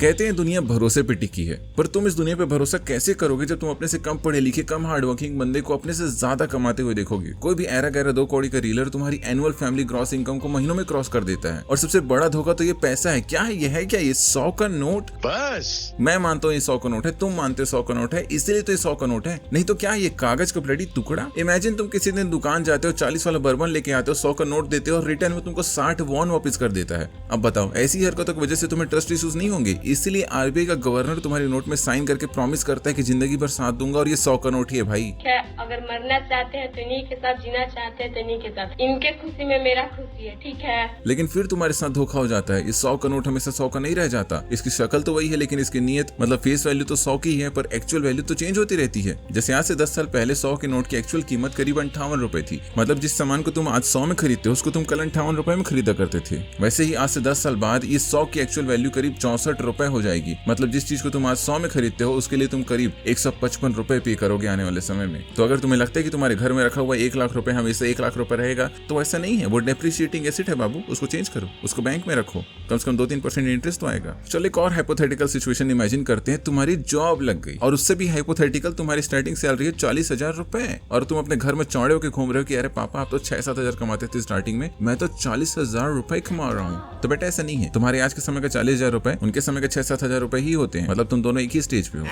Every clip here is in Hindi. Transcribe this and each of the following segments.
कहते हैं दुनिया भरोसे पे टिकी है, पर तुम इस दुनिया पे भरोसा कैसे करोगे जब तुम अपने से कम पढ़े लिखे, कम हार्ड वर्किंग बंदे को अपने से ज्यादा कमाते हुए देखोगे। कोई भी ऐरा गैरा 2 कौड़ी का रीलर तुम्हारी एनुअल फैमिली ग्रॉस इनकम को महीनों में क्रॉस कर देता है। और सबसे बड़ा धोखा तो ये पैसा है। क्या है ये? है क्या ये 100 का नोट? बस मैं मानता हूँ ये 100 का नोट है, तुम मानते हो 100 का नोट है, इसलिए तो ये 100 का नोट है। नहीं तो क्या ये कागज का ब्लडी टुकड़ा? इमेजिन तुम किसी दिन दुकान जाते हो, 40 वाला बर्बन लेके आते हो, 100 का नोट देते हो और रिटर्न में तुमको 60 वॉन वापस कर देता है। अब बताओ, ऐसी हरकतों की वजह से तुम्हें ट्रस्ट इश्यूज नहीं होंगे? इसलिए आरबीआई का गवर्नर तुम्हारे नोट में साइन करके प्रॉमिस करता है कि जिंदगी भर साथ दूंगा, और ये 100 का नोट ही है भाई। अगर मरना चाहते हैं तो इन्हीं के साथ, जीना चाहते हैं तो इन्हीं के साथ, इनके खुशी में मेरा खुशी है, ठीक है। लेकिन फिर तुम्हारे साथ धोखा हो जाता है। इस 100 का नोट हमेशा 100 का नहीं रह जाता। इसकी शक्ल तो वही है, लेकिन इसकी नीयत मतलब फेस वैल्यू तो 100 की है, पर एक्चुअल वैल्यू तो चेंज होती रहती है। जैसे आज से 10 साल पहले 100 के नोट की एक्चुअल कीमत करीब 58 रुपए थी। मतलब जिस सामान को तुम आज 100 में खरीदते हो, उसको तुम कल 58 रुपए में खरीदा करते थे। वैसे ही आज से 10 साल बाद ये 100 की एक्चुअल वैल्यू करीब 64 रुपए हो जाएगी। मतलब जिस चीज को तुम आज 100 में खरीदते हो, उसके लिए तुम करीब 155 रुपए पे करोगे आने वाले समय में। तो अगर तुम्हें लगता है कि तुम्हारे घर में रखा हुआ 1 लाख रुपए हमेशा 1 लाख रुपए रहेगा, तो ऐसा नहीं है। वो डेप्रिशिएटिंग एसेट है बाबू, उसको चेंज करो, उसको बैंक में रखो, कम से कम 2-3% इंटरेस्ट तो आएगा। चलो एक और हाइपोथेटिकल सिचुएशन इमेजिन करते हैं। तुम्हारी जॉब लग गई, और उससे भी हाइपोथेटिकल तुम्हारी स्टार्टिंग सैलरी है 40,000 रुपए, और तुम अपने घर में चौड़े होकर घूम रहे हो कि अरे पापा आप तो 6-7 हजार कमाते थे स्टार्टिंग में, मैं तो 40,000 रुपए कमा रहा हूँ। तो बेटा ऐसा नहीं है। तुम्हारे आज के समय का 40,000 रुपए उनके समय के 6-7 हजार रुपए ही होते हैं। मतलब तुम दोनों एक ही स्टेज पे हो।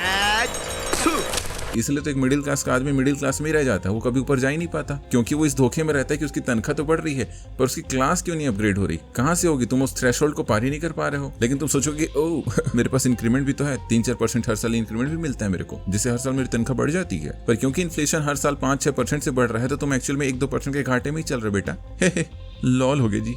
इसलिए तो एक मिडिल क्लास का आदमी मिडिल क्लास में ही रह जाता है। वो कभी ऊपर जा ही नहीं पाता, क्योंकि वो इस धोखे में रहता है कि उसकी तनख्वाह तो बढ़ रही है, पर उसकी क्लास क्यों नहीं अपग्रेड हो रही? कहाँ से होगी? तुम उस थ्रेशोल्ड को पार ही नहीं कर पा रहे हो। लेकिन तुम सोचोगे ओह मेरे पास इंक्रीमेंट भी तो है, 3-4% हर साल इंक्रीमेंट भी मिलता है मेरे को, जिससे हर साल मेरी तनख्वाह बढ़ जाती है। पर क्योंकि इन्फ्लेशन हर साल 5-6% से बढ़ रहा है, तो तुम एक्चुअल में 1-2% के घाटे में ही चल रहे बेटा। लॉल हो गए जी।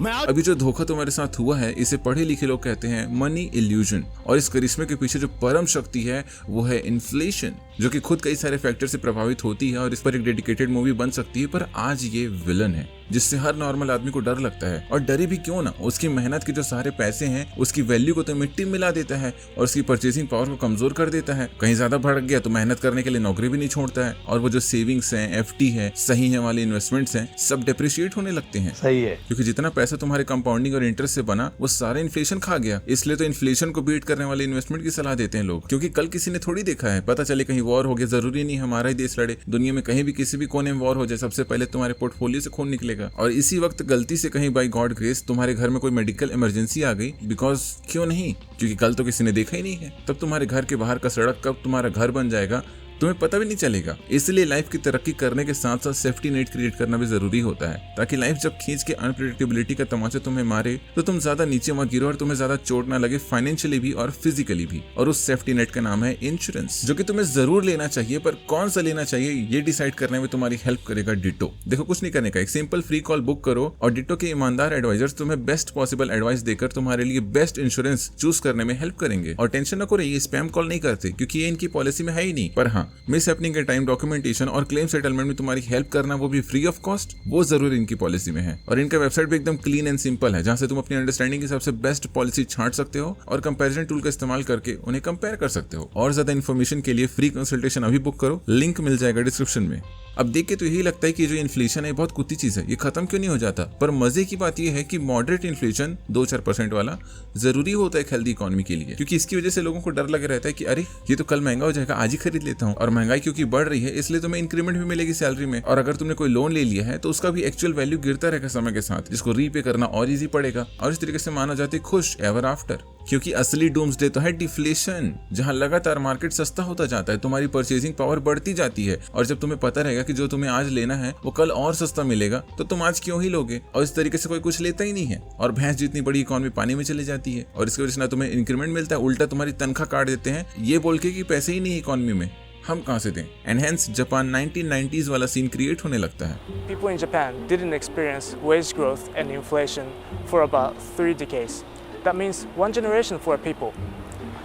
अभी जो धोखा तुम्हारे साथ हुआ है, इसे पढ़े लिखे लोग कहते हैं मनी इल्यूजन। और इस करिश्मे के पीछे जो परम शक्ति है वो है इन्फ्लेशन, जो कि खुद कई सारे फैक्टर से प्रभावित होती है। और इस पर एक डेडिकेटेड मूवी बन सकती है। पर आज ये विलन है जिससे हर नॉर्मल आदमी को डर लगता है। और डरे भी क्यों ना, उसकी मेहनत के जो सारे पैसे हैं उसकी वैल्यू को तो मिट्टी में मिला देता है और उसकी परचेसिंग पावर को कमजोर कर देता है। कहीं ज्यादा भड़क गया तो मेहनत करने के लिए नौकरी भी नहीं छोड़ता है, और वो जो सेविंग्स हैं, एफडी है, सही है वाले इन्वेस्टमेंट्स हैं, सब डेप्रिशिएट होने लगते हैं। सही है, क्योंकि जितना पैसा तुम्हारे कंपाउंडिंग और इंटरेस्ट से बना वो सारा इन्फ्लेशन खा गया। इसलिए तो इन्फ्लेशन को बीट करने वाले इन्वेस्टमेंट की सलाह देते हैं लोग, क्योंकि कल किसी ने थोड़ी देखा है, पता चले कहीं वॉर हो गया, जरूरी नहीं हमारा ही देश लड़े, दुनिया में कहीं भी किसी भी कोने में वॉर हो जाए, सबसे पहले तुम्हारे पोर्टफोलियो से खून निकलेगा। और इसी वक्त गलती से कहीं बाय गॉड ग्रेस तुम्हारे घर में कोई मेडिकल इमरजेंसी आ गई, बिकॉज क्यों नहीं, क्योंकि कल तो किसी ने देखा ही नहीं है, तब तुम्हारे घर के बाहर का सड़क कब तुम्हारा घर बन जाएगा तुम्हें पता भी नहीं चलेगा। इसलिए लाइफ की तरक्की करने के साथ साथ सेफ्टी नेट क्रिएट करना भी जरूरी होता है, ताकि लाइफ जब खींच के अनप्रेडिक्टेबिलिटी का तमाचा तुम्हें मारे तो तुम ज्यादा नीचे मत गिरो और तुम्हें ज्यादा चोट ना लगे, फाइनेंशियली भी और फिजिकली भी। और उस सेफ्टी नेट का नाम है इंश्योरेंस, जो कि तुम्हें जरूर लेना चाहिए। पर कौन सा लेना चाहिए ये डिसाइड करने में तुम्हारी हेल्प करेगा डिटो। देखो कुछ नहीं करने का, एक सिंपल फ्री कॉल बुक करो और डिटो के ईमानदार एडवाइजर्स तुम्हें बेस्ट पॉसिबल एडवाइस देकर तुम्हारे लिए बेस्ट इंश्योरेंस चूज करने में हेल्प करेंगे। और टेंशन न करो, ये स्पैम कॉल नहीं करते, क्योंकि ये इनकी पॉलिसी में है ही नहीं। पर हाँ, मिस हैपनिंग के टाइम डॉक्यूमेंटेशन और क्लेम सेटलमेंट में तुम्हारी हेल्प करना, वो भी फ्री ऑफ कॉस्ट, वो जरूर इनकी पॉलिसी में है। और इनका वेबसाइट भी एकदम क्लीन एंड सिंपल है, जहां से तुम अपनी अंडरस्टैंडिंग के हिसाब से बेस्ट पॉलिसी छांट सकते हो और कंपैरिजन टूल का इस्तेमाल करके उन्हें कंपेयर कर सकते हो। और ज्यादा इन्फॉर्मेशन के लिए फ्री कंसल्टेशन अभी बुक करो, लिंक मिल जाएगा डिस्क्रिप्शन में। अब देख के तो यही लगता है कि जो इन्फ्लेशन है बहुत कुत्ती चीज है, ये खत्म क्यों नहीं हो जाता। पर मजे की बात ये है कि मॉडरेट इन्फ्लेशन 2-4% वाला जरूरी होता है एक हेल्दी इकोनॉमी के लिए, क्योंकि इसकी वजह से लोगों को डर लगे रहता है कि अरे ये तो कल महंगा हो जाएगा, आज ही खरीद लेता हूँ। और महंगाई क्योंकि बढ़ रही है, इसलिए तुम्हें इंक्रीमेंट भी मिलेगी सैलरी में। और अगर तुमने कोई लोन ले लिया है तो उसका भी एक्चुअल वैल्यू गिरता रहेगा समय के साथ, जिसको रीपे करना और इजी पड़ेगा। और इस तरीके से माना जाता है खुश एवर आफ्टर। क्योंकि असली डूम्सडे तो है डिफ्लेशन, जहां लगातार मार्केट सस्ता होता जाता है, तुम्हारी परचेसिंग पावर बढ़ती जाती है। और जब तुम्हें पता रहेगा कि जो तुम्हें आज लेना है वो कल और सस्ता मिलेगा, तो तुम आज क्यों ही लोगे। और इस तरीके से कोई कुछ लेता ही नहीं है, और भैंस जितनी बड़ी इकोनॉमी पानी में चली जाती है। और इसकी वजह से ना तुम्हें इंक्रीमेंट मिलता है, उल्टा तुम्हारी तनख्वाह काट देते हैं, ये बोल के कि पैसे ही नहीं इकोनॉमी में, हम कहां से दें। एंड हेंस जापान 1990s वाला सीन क्रिएट होने लगता है। People in Japan didn't experience wage growth and inflation for about 3 decades. That means 1 generation for people.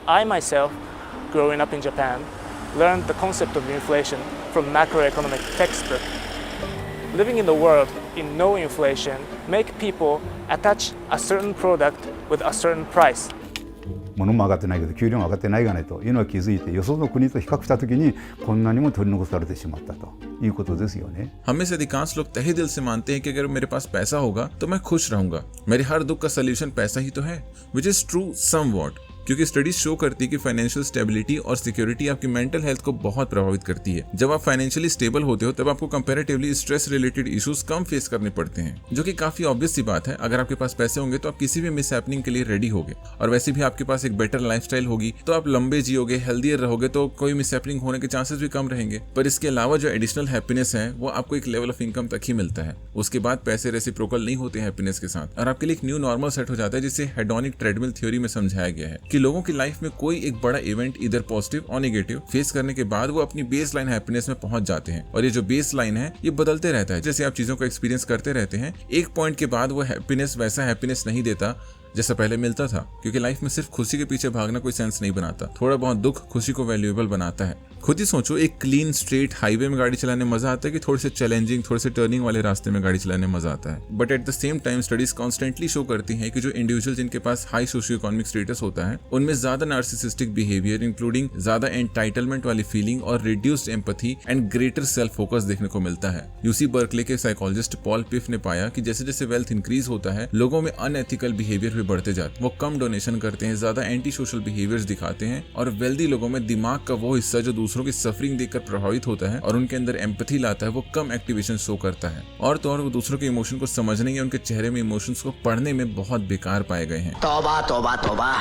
I myself, growing up in Japan, learned the concept of inflation from macroeconomic textbook. Living in the world in no inflation make people attach a certain product with a certain price. 物も上がってないけど給料も上がってないがねというのは気づいて、よその国と比較したときにこんなにも取り残されてしまったということですよね。हम में से अधिकांश लोग तहे दिल से मानते हैं कि अगर मेरे पास पैसा होगा तो मैं खुश रहूंगा, मेरे हर दुख का सलूशन पैसा ही तो है, विच इज ट्रू समवॉट, क्योंकि स्टडीज शो करती है कि फाइनेंशियल स्टेबिलिटी और सिक्योरिटी आपकी मेंटल हेल्थ को बहुत प्रभावित करती है। जब आप फाइनेंशियली स्टेबल होते हो तब आपको कंपैरेटिवली स्ट्रेस रिलेटेड इश्यूज कम फेस करने पड़ते हैं, जो कि काफी ऑब्वियस सी बात है। अगर आपके पास पैसे होंगे तो आप किसी भी मिस हैपनिंग के लिए रेडी होगे, और वैसे भी आपके पास एक बेटर लाइफस्टाइल होगी तो आप लंबे जियोगे, हेल्दियर रहोगे, तो कोई मिस हैपनिंग होने के चांसेस भी कम रहेंगे। पर इसके अलावा जो एडिशनल हैप्पीनेस है वो आपको एक लेवल ऑफ इनकम तक ही मिलता है, उसके बाद पैसे रेसिप्रोकल नहीं होते हैप्पीनेस के साथ, और आपके लिए एक न्यू नॉर्मल सेट हो जाता है, जिसे हेडोनिक ट्रेडमिल थ्योरी में समझाया गया है कि लोगों की लाइफ में कोई एक बड़ा इवेंट इधर पॉजिटिव और नेगेटिव फेस करने के बाद वो अपनी बेस लाइन हैप्पीनेस में पहुंच जाते हैं, और ये जो बेस लाइन है ये बदलते रहता है। जैसे आप चीजों को एक्सपीरियंस करते रहते हैं, एक पॉइंट के बाद वो हैप्पीनेस वैसा हैप्पीनेस नहीं देता जैसा पहले मिलता था, क्योंकि लाइफ में सिर्फ खुशी के पीछे भागना कोई सेंस नहीं बनाता। थोड़ा बहुत दुख खुशी को वैल्यूएबल बनाता है। खुद ही सोचो, एक क्लीन स्ट्रेट हाईवे में गाड़ी चलाने में मजा आता है कि थोड़े से चैलेंजिंग, थोड़े से टर्निंग वाले रास्ते में गाड़ी चलाने में मजा आता है। But at the same time studies constantly show करती हैं कि जो इंडिविजुअल जिनके पास हाई सोशियो इकोनॉमिक स्टेटस होता है उनमें ज्यादा नार्सिसिस्टिक बिहेवियर, इंक्लूडिंग ज्यादा एंटाइटलमेंट वाली फीलिंग और reduced empathy and greater self focus देखने को मिलता है। यूसी बर्कले के साइकोलॉजिस्ट पॉल पिफ ने पाया कि जैसे जैसे वेल्थ इंक्रीज होता है लोगों में अनएथिकल बिहेवियर भी बढ़ते जाते, वो कम डोनेशन करते हैं, ज्यादा एंटी सोशल बिहेवियर्स दिखाते हैं, और वेल्दी लोगों में दिमाग का वो हिस्सा जो दूसरों की सफरिंग देखकर प्रभावित होता है और उनके अंदर एम्पैथी लाता है, वो कम एक्टिवेशन शो करता है। और तो और वो दूसरों के इमोशन को समझने या उनके चेहरे में इमोशंस को पढ़ने में बहुत बेकार पाए गए हैं। तौबा तौबा तौबा,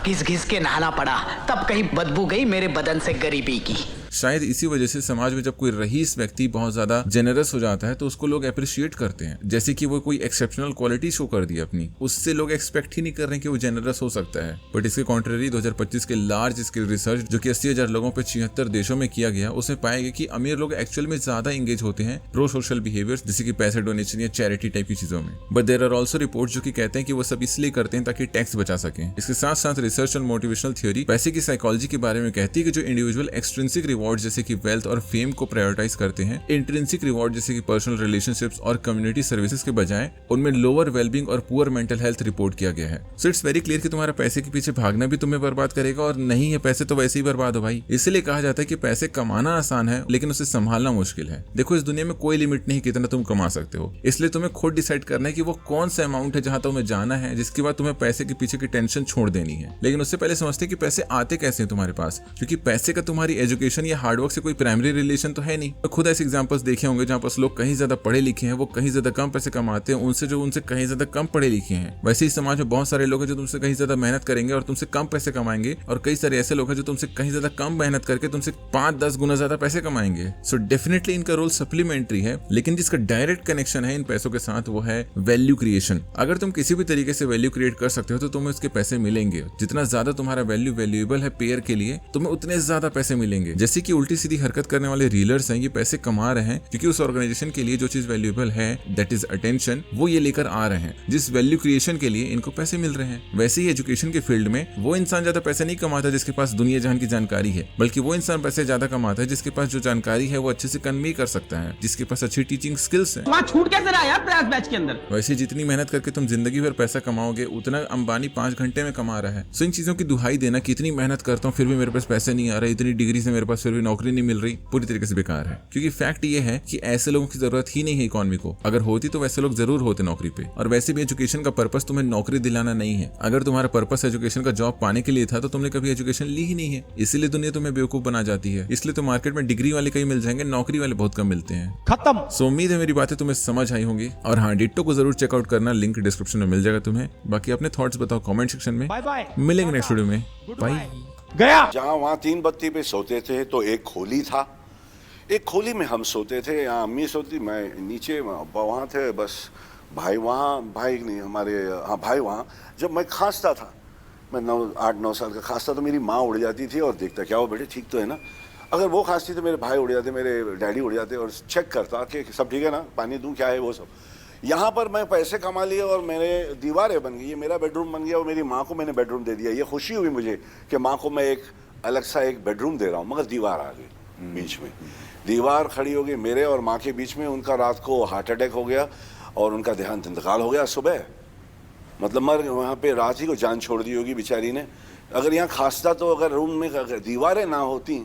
घिस घिस के नहाना पड़ा, तब कहीं बदबू गई मेरे बदन से गरीबी की। शायद इसी वजह से समाज में जब कोई रईस व्यक्ति बहुत ज्यादा जेनरस हो जाता है तो उसको लोग अप्रिशिएट करते हैं, जैसे कि वो कोई एक्सेप्शनल क्वालिटी शो कर दी अपनी, उससे लोग एक्सपेक्ट ही नहीं कर रहे कि वो जेनरस हो सकता है। बट इसके कॉन्ट्ररी 2025 के लार्ज स्केल रिसर्च जो कि 80,000 लोगों पे 76 देशों में किया गया, उसमें पाया गया कि अमीर लोग एक्चुअल में ज्यादा एंगेज होते हैं प्रो सोशल बिहेवियर्स, जैसे कि पैसे डोनेशन या चैरिटी टाइप की चीजों में। But there are also reports जो कि कहते हैं कि वो सब इसलिए करते हैं ताकि टैक्स बचा सकें। इसके साथ साथ रिसर्च ऑन मोटिवेशनल थ्योरी पैसे की साइकोलॉजी के बारे में कहती है कि जो इंडिविजुअल एक्सट्रिंसिक रिवॉर्ड जैसे कि वेल्थ और फेम को प्रायोरिटाइज करते हैं, इंट्रिंसिक रिवॉर्ड जैसे कि पर्सनल रिलेशनशिप्स और कम्युनिटी सर्विसेज के बजाय उनमें लोअर वेलबींग और पुअर मेंटल हेल्थ रिपोर्ट किया गया है। सो इट्स वेरी क्लियर कि तुम्हारा पैसे के पीछे भागना भी तुम्हें बर्बाद करेगा, और नहीं है पैसे तो वैसे ही बर्बाद हो भाई। इसलिए कहा जाता है कि पैसे कमाना आसान है लेकिन उसे संभालना मुश्किल है। देखो, इस दुनिया में कोई लिमिट नहीं कितना तुम कमा सकते हो, इसलिए तुम्हें खुद डिसाइड करना है कि वो कौन सा अमाउंट है जहां तुम्हें जाना है, जिसके बाद तुम्हें पैसे के पीछे की टेंशन छोड़ देनी है। लेकिन उससे पहले समझते हैं कि पैसे आते कैसे हैं तुम्हारे पास, क्योंकि पैसे का तुम्हारी एजुकेशन या हार्डवर्क से कोई प्राइमरी रिलेशन तो है नहीं। तो खुद ऐसे एग्जांपल्स देखे होंगे जहां पर लोग कहीं ज्यादा पढ़े लिखे हैं वो कहीं ज्यादा कम पैसे कमाते हैं उनसे जो उनसे कहीं ज्यादा कम पढ़े लिखे हैं। वैसे ही समाज में बहुत सारे लोग हैं जो तुमसे कहीं ज्यादा मेहनत करेंगे और तुमसे कम पैसे कमाएंगे, और कई सारे ऐसे लोग हैं जो तुमसे कहीं ज्यादा कम मेहनत करके तुमसे 5-10 गुना ज्यादा पैसे कमाएंगे। सो डेफिनेटली इनका रोल सप्लीमेंट्री है, लेकिन जिसका डायरेक्ट कनेक्शन है इन पैसों के साथ वो है वैल्यू क्रिएशन। अगर तुम किसी भी तरीके से वैल्यू क्रिएट कर सकते हो तो तुम्हें उसके पैसे मिलेंगे। जितना ज्यादा तुम्हारा वैल्यू वैल्यूएबल है पेयर के लिए, तुम्हें उतने ज्यादा पैसे मिलेंगे। जैसे कि उल्टी सीधी हरकत करने वाले रीलर्स हैं, ये पैसे कमा रहे हैं क्योंकि उस ऑर्गेनाइजेशन के लिए जो चीज वैल्यूएबल है, दैट इज अटेंशन, वो ये लेकर आ रहे हैं, जिस वैल्यू क्रिएशन के लिए इनको पैसे मिल रहे हैं। वैसे ही एजुकेशन के फील्ड में वो इंसान ज्यादा पैसे नहीं कमाता जिसके पास दुनिया जहान की जानकारी है, बल्कि वो इंसान पैसे ज्यादा कमाता है जिसके पास जो जानकारी है वो अच्छे से कन्वे कर सकता है, जिसके पास अच्छी टीचिंग स्किल्स है। वहाँ छूट कैसे रहा यार प्रयास बैच के अंदर। वैसे जितनी मेहनत करके तुम जिंदगी भर पैसा कमाओगे उतना अंबानी 5 घंटे में कमा रहा है। सो इन चीजों की दुहाई देना कि इतनी मेहनत करता हूँ फिर भी मेरे पास पैसे नहीं आ रहे, इतनी डिग्री से मेरे पास फिर भी नौकरी नहीं मिल रही, पूरी तरीके से बेकार है। क्योंकि फैक्ट ये है कि ऐसे लोगों की जरूरत ही नहीं है इकोनॉमी को। अगर होती तो वैसे लोग जरूर होते नौकरी पे। और वैसे भी एजुकेशन का पर्पस तुम्हें नौकरी दिलाना नहीं है। अगर तुम्हारा पर्पस एजुकेशन का जॉब पाने के लिए था तो तुमने कभी एजुकेशन ली ही नहीं है, इसीलिए दुनिया तुम्हें बेवकूफ बना जाती है। इसलिए तो मार्केट में डिग्री वाले कई मिल जाएंगे, नौकरी वाले बहुत कम मिलते हैं। खत्म। सो उम्मीद है मेरी बातें तुम्हें समझ आई होंगी, और हाँ, डिट्टो को जरूर चेकआउट करना, लिंक डिस्क्रिप्शन में मिल जाएगा तुम्हें। बाकी अपने थॉट्स बताओ कमेंट सेक्शन में। बाय बाय, मिलेंगे नेक्स्ट वीडियो में। बाय। गया जहाँ वहाँ 3 बत्ती पे सोते थे तो एक खोली था, एक खोली में हम सोते थे, यहाँ अम्मी सोती, मैं नीचे वहाँ थे, बस भाई वहाँ, भाई नहीं हमारे, हाँ भाई वहाँ। जब मैं खांसता था, मैं 8-9 साल का खांसता तो मेरी माँ उड़ जाती थी और देखता क्या हो बेटे ठीक तो है ना। अगर वो खांसती तो मेरे भाई उड़ जाते, मेरे डैडी उड़ जाते और चेक करता कि सब ठीक है ना, पानी दूँ क्या है वो सब। यहाँ पर मैं पैसे कमा लिए और मेरे दीवारें बन गई, ये मेरा बेडरूम बन गया और मेरी माँ को मैंने बेडरूम दे दिया। ये खुशी हुई मुझे कि माँ को मैं एक अलग सा एक बेडरूम दे रहा हूँ, मगर दीवार आ गई बीच में, दीवार खड़ी हो गई मेरे और माँ के बीच में। उनका रात को हार्ट अटैक हो गया और उनका देहांत इंतकाल हो गया सुबह, मतलब मर वहाँ पे रात ही को जान छोड़ दी होगी बेचारी ने। अगर यहाँ खास था तो अगर रूम में अगर दीवारें ना होती